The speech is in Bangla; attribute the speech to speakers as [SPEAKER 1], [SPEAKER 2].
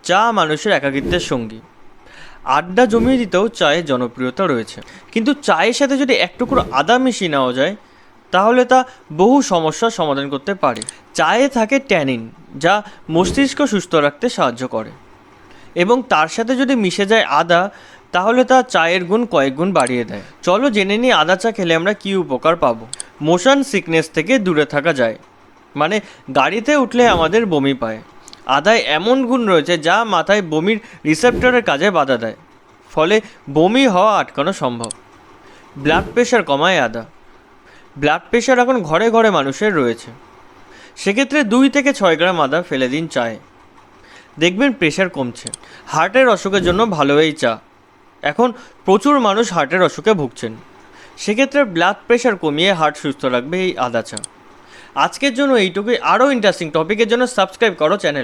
[SPEAKER 1] চা মানুষের একাকিত্বের সঙ্গী। আড্ডা জমিয়ে দিতেও চায়ের জনপ্রিয়তা রয়েছে, কিন্তু চায়ের সাথে যদি এক টুকরো আদা মিশিয়ে নেওয়া যায় তাহলে তা বহু সমস্যার সমাধান করতে পারে। চায়ে থাকে ট্যানিন, যা মস্তিষ্ক সুস্থ রাখতে সাহায্য করে, এবং তার সাথে যদি মিশে যায় আদা তাহলে তা চায়ের গুণ কয়েক গুণ বাড়িয়ে দেয়। চলো জেনে নিই আদা চা খেলে আমরা কী উপকার পাবো। মোশন সিকনেস থেকে দূরে থাকা যায়, মানে গাড়িতে উঠলে আমাদের বমি পায়। আদায় এমন গুণ রয়েছে যা মাথায় বমির রিসেপ্টরের কাজে বাধা দেয়, ফলে বমি হওয়া আটকানো সম্ভব। ব্লাড প্রেশার কমায় আদা। ব্লাড প্রেশার এখন ঘরে ঘরে মানুষের রয়েছে, সেক্ষেত্রে 2 থেকে 6 গ্রাম আদা ফেলে দিন চায়ে, দেখবেন প্রেশার কমছে। হার্টের অসুখের জন্য ভালো এই চা। এখন প্রচুর মানুষ হার্টের অসুখে ভুগছেন, সেক্ষেত্রে ব্লাড প্রেশার কমিয়ে হার্ট সুস্থ রাখবে এই আদা চা। আজকের জন্য এইটুকুই। আরও ইন্টারেস্টিং টপিকের জন্য সাবস্ক্রাইব করো চ্যানেল।